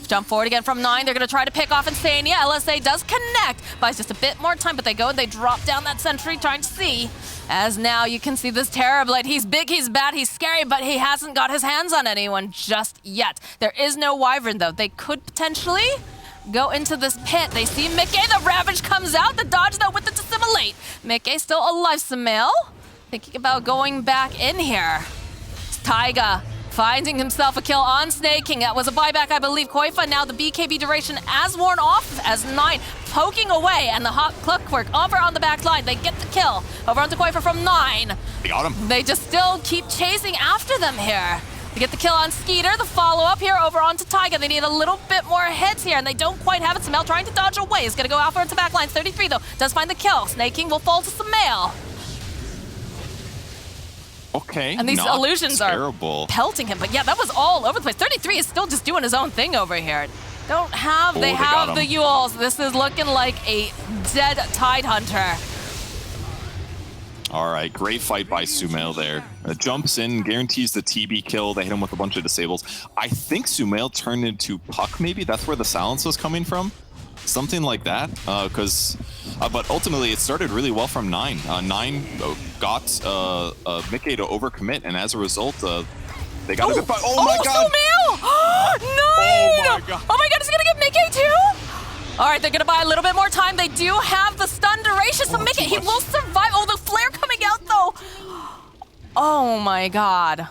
Jump forward again from 9. They're going to try to pick off Insania. LSA does connect. Buys just a bit more time, but they go and they drop down that sentry trying to see. As now you can see this Terrorblade. He's big, he's bad, he's scary, but he hasn't got his hands on anyone just yet. There is no Wyvern, though. They could potentially go into this pit. They see Mickey. The Ravage comes out. The dodge, though, with the Dissimulate. Mickey still alive. Sumail thinking about going back in here. It's Taiga finding himself a kill on Snake King. That was a buyback, I believe. Koifa now the BKB duration as worn off as 9 poking away, and the hot clockwork over on the back line. They get the kill over onto Koifa from 9. They got him. They just still keep chasing after them here. They get the kill on Skeeter, the follow-up here over onto Taiga. They need a little bit more hits here, and they don't quite have it. Sumail trying to dodge away. Is going to go out for into back line. 33, though, does find the kill. Snake King will fall to Sumail. Okay, and these illusions terrible. Are pelting him. But yeah, that was all over the place. 33 is still just doing his own thing over here. Don't have, they have the Yules. This is looking like a dead Tide Hunter. All right, great fight by Sumail there. Jumps in, guarantees the TB kill. They hit him with a bunch of disables. I think Sumail turned into Puck, maybe? That's where the silence was coming from? Something like that. But ultimately, it started really well from 9. 9 got Mickey to overcommit, and as a result, they got a bit. Oh my god! Sumail! 9! Oh my god! Oh my god, he's gonna get Mickey too? All right, they're gonna buy a little bit more time. They do have the stun duration, so Mickey, he will survive. Oh, the flare coming out though. Oh my god.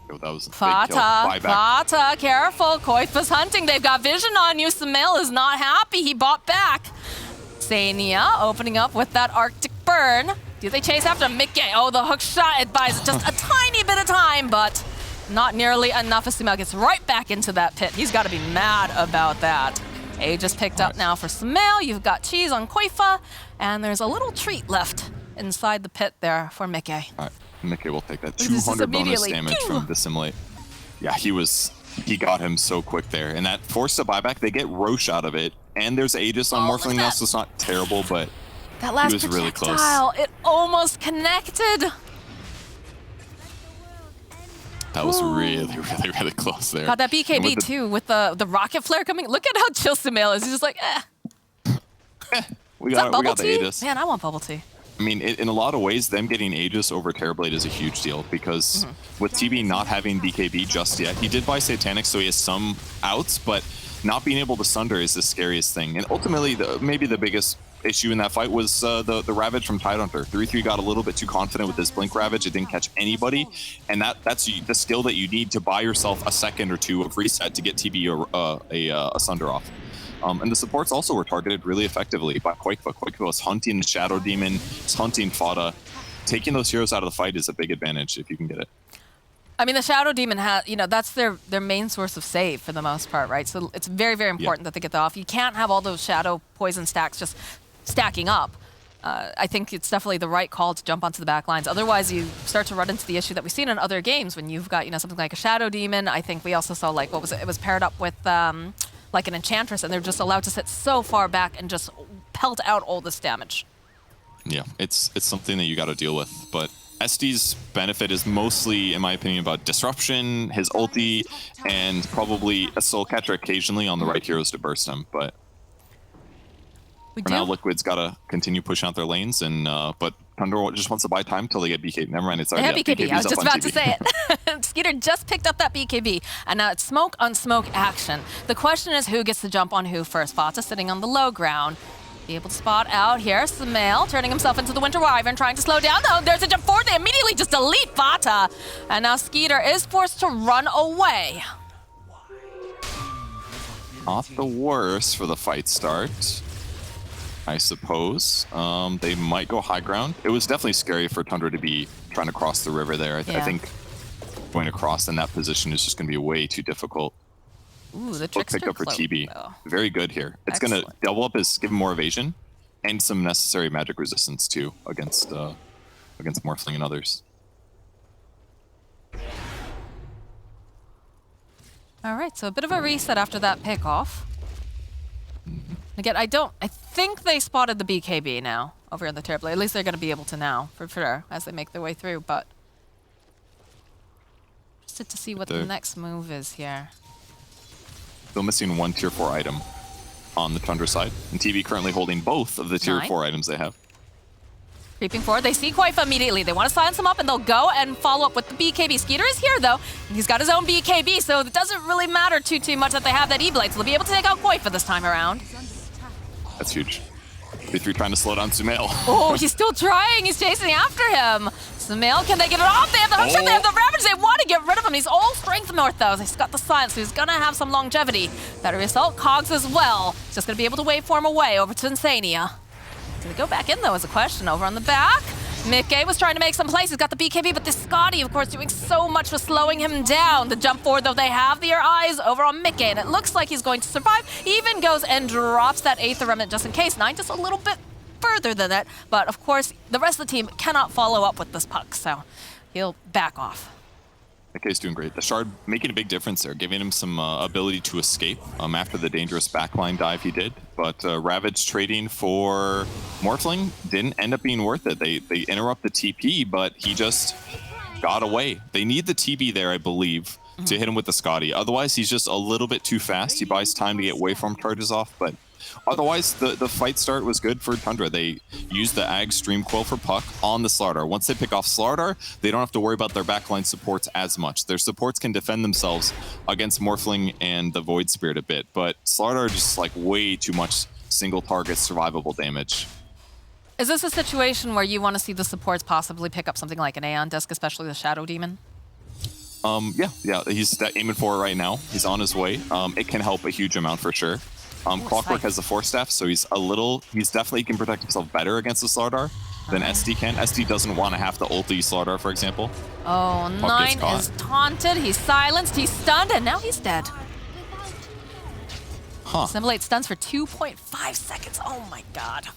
Oh, that was a Fata, careful. Koifa's hunting. They've got vision on you. Sumail is not happy. He bought back. Sania opening up with that Arctic burn. Do they chase after Mickey? Oh, the hook shot. It buys just a tiny bit of time, but not nearly enough as Sumail gets right back into that pit. He's got to be mad about that. Aegis picked up now for Sumail. You've got cheese on Koifa, and there's a little treat left inside the pit there for Mickey. All right, Mickey will take that 200 bonus damage from Dissimulate. Yeah, he got him so quick there, and that forced a buyback. They get Roche out of it, and there's Aegis on Morphling now, so it's not terrible, but that last he was really close. It almost connected. That was really close there. Got that BKB too with the rocket flare coming. Look at how chill Sumail is. He's just like, we got the Aegis. Man, I want bubble tea. I mean, in a lot of ways, them getting Aegis over Terrorblade is a huge deal because with TB not having BKB just yet, he did buy Satanic, so he has some outs, but not being able to Sunder is the scariest thing. And ultimately, maybe the biggest issue in that fight was the Ravage from Tidehunter. 3-3 got a little bit too confident with this Blink Ravage. It didn't catch anybody, and that's the skill that you need to buy yourself a second or two of reset to get TB a Sunder off. And the supports also were targeted really effectively by Koifa. Koifa was hunting the Shadow Demon, he's hunting Fata. Taking those heroes out of the fight is a big advantage if you can get it. I mean, the Shadow Demon has, that's their main source of save for the most part, right? So it's very, very important that they get that off. You can't have all those Shadow poison stacks just stacking up. I think it's definitely the right call to jump onto the back lines. Otherwise, you start to run into the issue that we've seen in other games when you've got, something like a Shadow Demon. I think we also saw, like, what was it? It was paired up with, like, an Enchantress, and they're just allowed to sit so far back and just pelt out all this damage. Yeah, it's something that you got to deal with, but SD's benefit is mostly, in my opinion, about disruption, his ulti, and probably a soul catcher occasionally on the right heroes to burst him. But for now, Liquid's got to continue pushing out their lanes, and but Thunder just wants to buy time till they get BKB. Never mind, it's They already have BKB. I was just about to say it. Skeeter just picked up that BKB, and now it's smoke on smoke action. The question is who gets to jump on who first. Fata sitting on the low ground. Be able to spot out here. Sumail turning himself into the Winter Wyvern, trying to slow down. Though there's a jump forward. They immediately just delete Fata. And now Skeeter is forced to run away. Not the worst for the fight start, I suppose. They might go high ground. It was definitely scary for Tundra to be trying to cross the river there. I think going across in that position is just going to be way too difficult. Ooh, the trickster picked up for cloak, TB. though. Very good here. It's going to double up his, give him more evasion and some necessary magic resistance too against Morphling and others. All right, so a bit of a reset after that pickoff. Again, I think they spotted the BKB now over in the Terrible. At least they're going to be able to now, for sure, as they make their way through. But just to see what the next move is here. Still missing one tier 4 item on the Tundra side. And TV currently holding both of the tier 4 items they have. Creeping forward, they see Koifa immediately. They want to silence him up, and they'll go and follow up with the BKB. Skeeter is here, though. He's got his own BKB, so it doesn't really matter too much that they have that E-Blade. So they'll be able to take out Koifa this time around. That's huge. B3 trying to slow down Sumail. Oh, he's still trying. He's chasing after him. Sumail, can they get it off? They have the hookshot, they have the Ravage. They want to get rid of him. He's all strength north, though. He's got the silence, so he's going to have some longevity. Battery Assault, Cogs as well. He's just going to be able to waveform away over to Insania. Did he go back in, though, is a question. Over on the back, Mickey was trying to make some plays. He's got the BKB, but this Scotty, of course, doing so much with slowing him down. The jump forward, though, they have their eyes over on Mickey, and it looks like he's going to survive. Even goes and drops that Aether Remnant just in case. 9 just a little bit further than that, but of course, the rest of the team cannot follow up with this puck, so he'll back off. Mickey's doing great. The Shard making a big difference there, giving him some ability to escape after the dangerous backline dive he did. But Ravage trading for Morphling didn't end up being worth it. They interrupt the TP, but he just got away. They need the TB there, I believe, to hit him with the Scotty. Otherwise, he's just a little bit too fast. He buys time to get waveform charges off, but otherwise, the fight start was good for Tundra. They used the Ag Stream Quill for Puck on the Slardar. Once they pick off Slardar, they don't have to worry about their backline supports as much. Their supports can defend themselves against Morphling and the Void Spirit a bit, but Slardar just like way too much single target survivable damage. Is this a situation where you want to see the supports possibly pick up something like an Aeon Disc, especially the Shadow Demon? Yeah, he's aiming for it right now. He's on his way. It can help a huge amount for sure. Clockwork has the Force Staff, so he's definitely can protect himself better against the Slardar than SD can. SD doesn't want to have to ulti Slardar, for example. Oh, 9 is taunted, he's silenced, he's stunned, and now he's dead. Assimilate stuns for 2.5 seconds. Oh my god.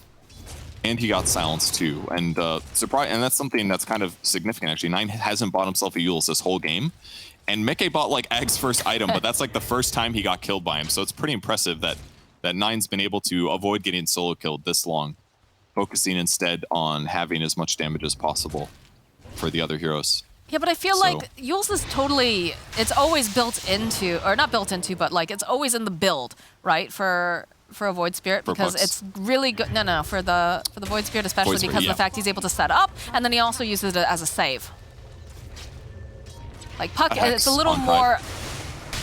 And he got silenced too. And and that's something that's kind of significant actually. 9 hasn't bought himself a Eul's this whole game. And Mickey bought like Ag's first item, but that's like the first time he got killed by him. So it's pretty impressive that 9's been able to avoid getting solo killed this long, focusing instead on having as much damage as possible for the other heroes. Yeah, but I feel like Eul's is totally, it's always built into, or not built into, but like it's always in the build, right? For a Void Spirit, because it's really good. No, for the Void Spirit especially, because of the fact he's able to set up, and then he also uses it as a save. Like Puck, it's a little more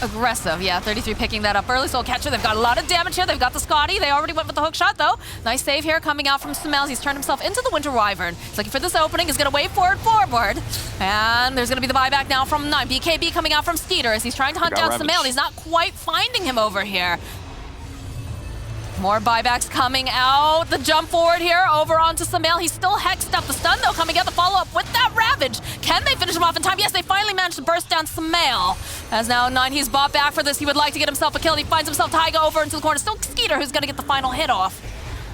aggressive. Yeah, 33 picking that up early. Soul Catcher, they've got a lot of damage here. They've got the Scotty. They already went with the hook shot, though. Nice save here coming out from Sumail. He's turned himself into the Winter Wyvern. He's looking for this opening. He's going to wave forward. And there's going to be the buyback now from 9. BKB coming out from Skeeter as he's trying to hunt down Sumail. He's not quite finding him over here. More buybacks coming out. The jump forward here over onto Sumail. He's still hexed up. The stun, though, coming out the follow-up with that Ravage. Can they finish him off in time? Yes, they finally managed to burst down Sumail. As now 9, he's bought back for this. He would like to get himself a kill. And he finds himself Taiga over into the corner. Still Skeeter who's going to get the final hit off.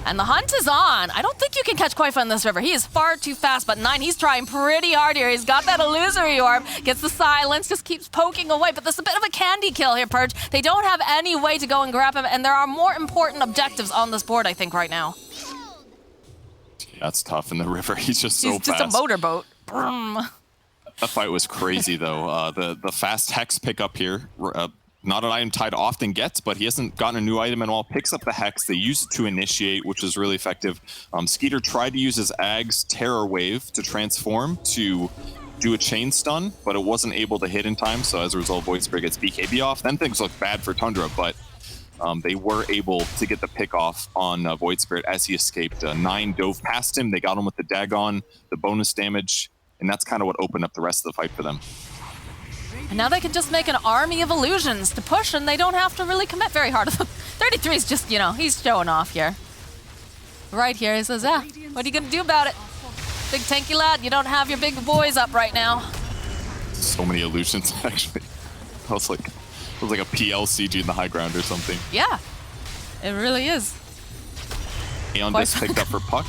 And the hunt is on. I don't think you can catch Koifa in this river. He is far too fast, but 9, he's trying pretty hard here. He's got that illusory orb, gets the silence, just keeps poking away. But this is a bit of a candy kill here, Purge. They don't have any way to go and grab him, and there are more important objectives on this board, I think, right now. That's tough in the river. He's just so fast. He's just a motorboat. That fight was crazy, though. The fast hex pickup here not an item Tide often gets, but he hasn't gotten a new item at all. Picks up the Hex. They use it to initiate, which is really effective. Skeeter tried to use his Ag's Terror Wave to transform to do a chain stun, but it wasn't able to hit in time. So as a result, Void Spirit gets BKB off. Then things look bad for Tundra, but they were able to get the pick off on Void Spirit as he escaped. 9 dove past him. They got him with the Dagon, the bonus damage, and that's kind of what opened up the rest of the fight for them. And now they can just make an army of illusions to push, and they don't have to really commit very hard. 33 is just, you know, he's showing off here. Right here, he says, what are you going to do about it? Big tanky lad, you don't have your big boys up right now. So many illusions, actually. It was like a PLCG in the high ground or something. Yeah, it really is. Aeon just picked up for Puck.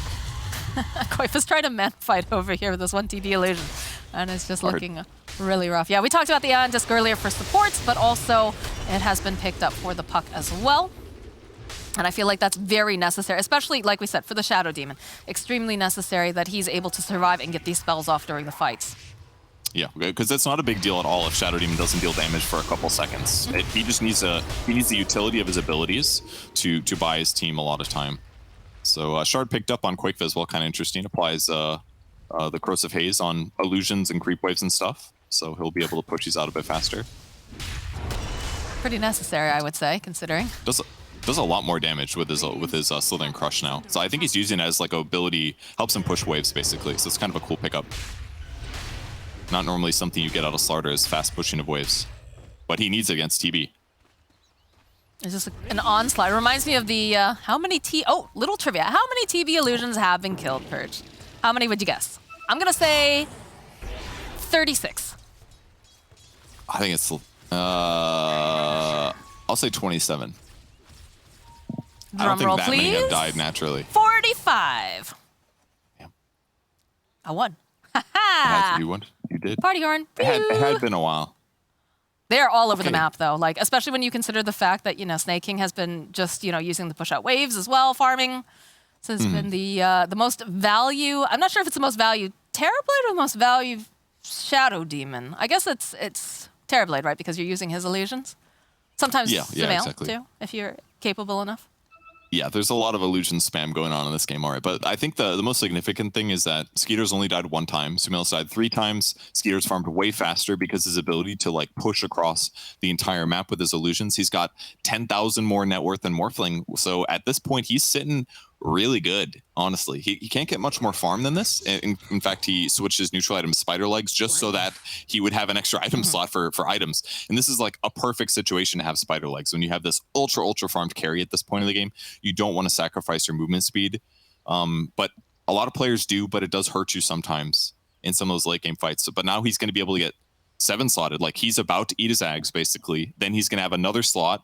Koifa's trying to man fight over here with this 1 TB illusion, and it's just looking really rough. Yeah, we talked about the Aeon Disc earlier for supports, but also it has been picked up for the Puck as well. And I feel like that's very necessary, especially, like we said, for the Shadow Demon. Extremely necessary that he's able to survive and get these spells off during the fights. Yeah, because it's not a big deal at all if Shadow Demon doesn't deal damage for a couple seconds. He just needs the utility of his abilities to buy his team a lot of time. So Shard picked up on Quake as well, kind of interesting. Applies the Corrosive Haze on illusions and creep waves and stuff, so he'll be able to push these out a bit faster. Pretty necessary, I would say, considering. Does a lot more damage with his Slither and Crush now. So I think he's using it as like a ability, helps him push waves basically. So it's kind of a cool pickup. Not normally something you get out of Slardar is fast pushing of waves, but he needs it against TB. It's just an onslaught. It reminds me of the little trivia. How many TB illusions have been killed, Purge? How many would you guess? I'm gonna say 36. I think it's I'll say 27. I don't think that many have died naturally. 45. Yeah. I won. You won. You did. Party horn. It had been a while. They're all over the map, though. Like, especially when you consider the fact that, you know, Snake King has been just, you know, using the push-out waves as well, farming. So it's been the most value. I'm not sure if it's the most value Terrorblade or the most value Shadow Demon. I guess it's Terrorblade, right? Because you're using his illusions. Sometimes Sumail, exactly. too, if you're capable enough. Yeah, there's a lot of illusion spam going on in this game, all right. But I think the most significant thing is that Skeeter's only died 1 time. Sumail's died 3 times. Skeeter's farmed way faster because his ability to like push across the entire map with his illusions. He's got 10,000 more net worth than Morphling. So at this point, he's sitting really good, honestly. He can't get much more farm than this. In fact, he switched his neutral item Spider Legs just so that he would have an extra item slot for items. And this is like a perfect situation to have Spider Legs. When you have this ultra farmed carry at this point of the game, you don't want to sacrifice your movement speed. But a lot of players do, but it does hurt you sometimes in some of those late game fights. But now he's going to be able to get 7 slotted. Like he's about to eat his Ags, basically. Then he's going to have another slot,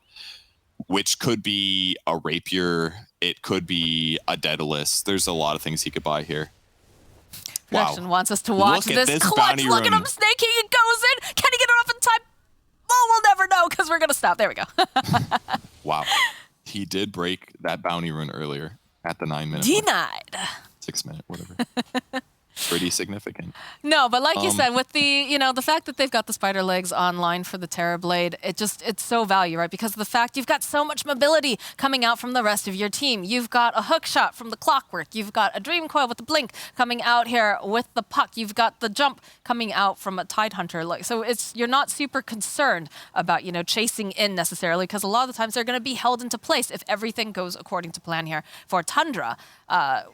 which could be a Rapier. It could be a Daedalus. There's a lot of things he could buy here. Production wants us to watch this clutch. Look at him snaking. It goes in. Can he get it off in time? Oh, we'll never know because we're going to stop. There we go. Wow. He did break that bounty rune earlier at the 9-minute. Denied. 6-minute, whatever. Pretty significant. No, but like you said, with the, you know, the fact that they've got the Spider Legs online for the Terrorblade, it's so value, right? Because of the fact you've got so much mobility coming out from the rest of your team. You've got a hook shot from the Clockwork. You've got a Dream Coil with the Blink coming out here with the Puck. You've got the jump coming out from a Tidehunter. Like, so you're not super concerned about, you know, chasing in necessarily, because a lot of the times they're going to be held into place if everything goes according to plan here for Tundra.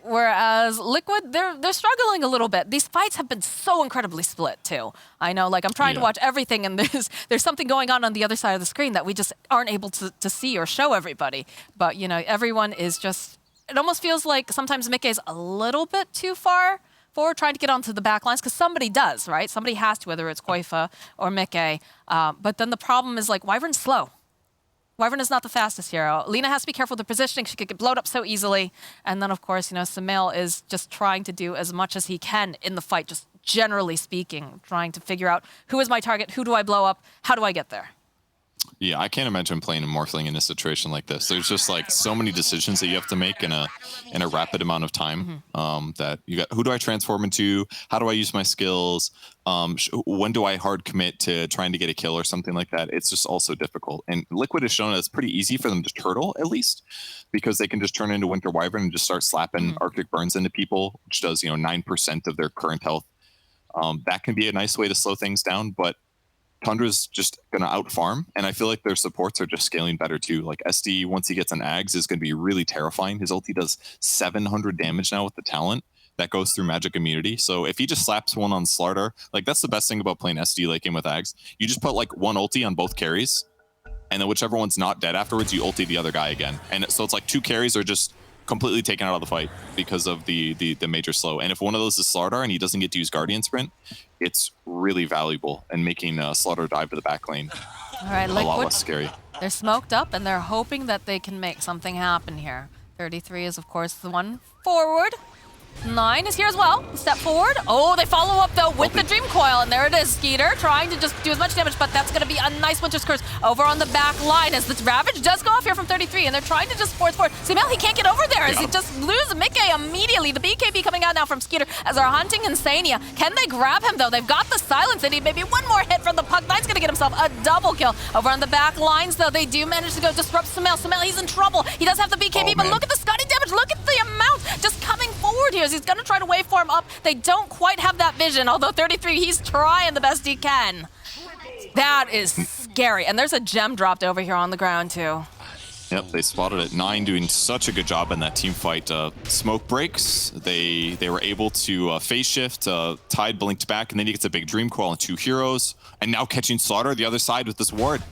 Whereas Liquid, they're struggling a little bit. These fights have been so incredibly split too. I know, like I'm trying to watch everything, and there's something going on the other side of the screen that we just aren't able to see or show everybody. But you know, everyone is just. It almost feels like sometimes Mickey's a little bit too far forward, trying to get onto the back lines, because somebody does, right? Somebody has to, whether it's Koifa or Mickey. But then the problem is like Wyvern's slow. Wyvern is not the fastest hero. Lina has to be careful with the positioning. She could get blowed up so easily. And then, of course, you know, Sumail is just trying to do as much as he can in the fight, just generally speaking, trying to figure out who is my target, who do I blow up, how do I get there? Yeah, I can't imagine playing a Morphling in a situation like this. There's just like so many decisions that you have to make in a rapid amount of time. That you got, who do I transform into? How do I use my skills? When do I hard commit to trying to get a kill or something like that? It's just also difficult. And Liquid has shown that it's pretty easy for them to turtle, at least, because they can just turn into Winter Wyvern and just start slapping Arctic Burns into people, which does 9% of their current health. That can be a nice way to slow things down, but Tundra's just going to out farm, and I feel like their supports are just scaling better too. Like SD, once he gets an Ags, is going to be really terrifying. His ulti does 700 damage now with the talent that goes through magic immunity. So if he just slaps one on Slardar, like that's the best thing about playing SD late game with Ags. You just put like one ulti on both carries, and then whichever one's not dead afterwards, you ulti the other guy again. And so it's like 2 carries are just completely taken out of the fight because of the major slow. And if one of those is Slardar and he doesn't get to use Guardian Sprint, it's really valuable and making Slardar dive to the back lane. All right, a lot less scary. They're smoked up and they're hoping that they can make something happen here. 33 is of course the one forward. 9 is here as well. Step forward. Oh, they follow up though with the Dream Coil, and there it is. Skeeter trying to just do as much damage, but that's going to be a nice Winter's Curse over on the back line as the Ravage does go off here from 33, and they're trying to just force forward. Simel, he can't get over there as he just loses Mickey immediately. The BKB coming out now from Skeeter as they're hunting Insania. Can they grab him though? They've got the silence. They need maybe one more hit from the puck. Knight's going to get himself a double kill. Over on the back lines though, they do manage to go disrupt Simel. Simel, he's in trouble. He does have the BKB, but look at the Scotty damage. Look at the amount just coming forward here as he's going to try to waveform up. They don't quite have that vision, although 33, he's trying the best he can. That is scary. And there's a gem dropped over here on the ground too. Yep, they spotted it. 9 doing such a good job in that team fight. Smoke breaks. They were able to phase shift. Tide blinked back, and then he gets a big Dream Coil and 2 heroes. And now catching Slaughter the other side with this ward.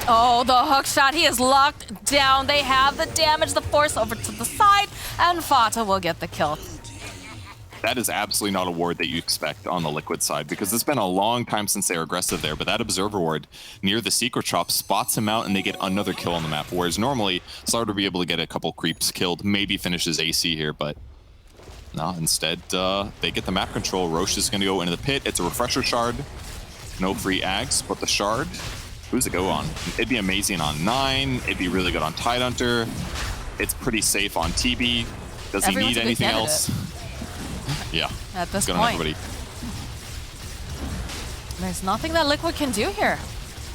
Oh, the hook shot. He is locked down. They have the damage, the force over to the side, and Fata will get the kill. That is absolutely not a ward that you expect on the Liquid side, because it's been a long time since they were aggressive there, but that Observer ward near the Secret Shop spots him out and they get another kill on the map, whereas normally Slaughter would be able to get a couple creeps killed, maybe finishes AC here, but no, instead they get the map control. Roche is going to go into the pit. It's a Refresher Shard. No free Ags, but the Shard, who's it go on? It'd be amazing on 9. It'd be really good on Tidehunter. It's pretty safe on TB. Does he need anything else? Yeah, at this good point. On everybody. There's nothing that Liquid can do here.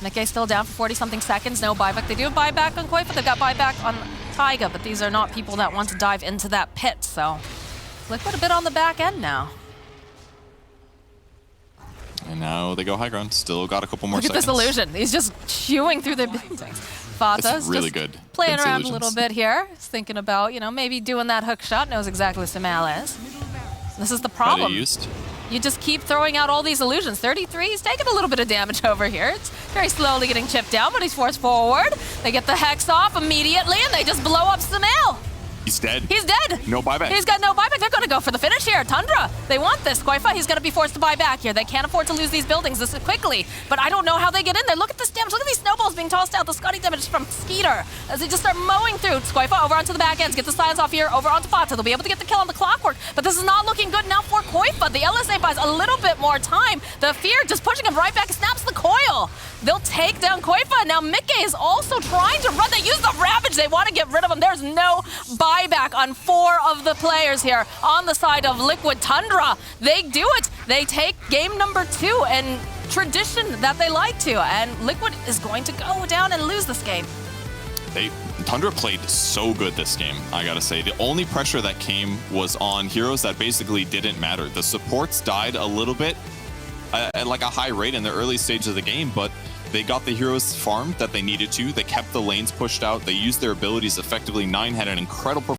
Nikkei's still down for 40-something seconds. No buyback. They do have buyback on Koifa. They've got buyback on Taiga, but these are not people that want to dive into that pit. So Liquid a bit on the back end now. And now they go high ground. Still got a couple more seconds. Look at this illusion. He's just chewing through the buildings. Fata's really just good. Playing around a little bit here. He's thinking about, maybe doing that hook shot. Knows exactly what Samal is. This is the problem. You just keep throwing out all these illusions. 33, he's taking a little bit of damage over here. It's very slowly getting chipped down, but he's forced forward. They get the Hex off immediately, and they just blow up Samal. He's dead. He's dead. No buyback. He's got no buyback. They're going to go for the finish here. Tundra, they want this. Koifa, he's going to be forced to buy back here. They can't afford to lose these buildings this quickly, but I don't know how they get in there. Look at this damage. Look at these snowballs being tossed out. The Scotty damage from Skeeter as they just start mowing through. Koifa over onto the back ends. Get the silence off here. Over onto Fata. They'll be able to get the kill on the Clockwork, but this is not looking good now for Koifa. The LSA buys a little bit more time. The Fear just pushing him right back. Snaps the coil. They'll take down Koifa. Now Mickey is also trying to run. They use the Ravage. They want to get rid of him. There's no buyback on 4 of the players here on the side of Liquid. Tundra, they do it. They take game number 2 and tradition that they like to, and Liquid is going to go down and lose this game. Tundra played so good this game, I gotta say. The only pressure that came was on heroes that basically didn't matter. The supports died a little bit at like a high rate in the early stage of the game, but they got the heroes farmed that they needed to. They kept the lanes pushed out. They used their abilities effectively. 9 had an incredible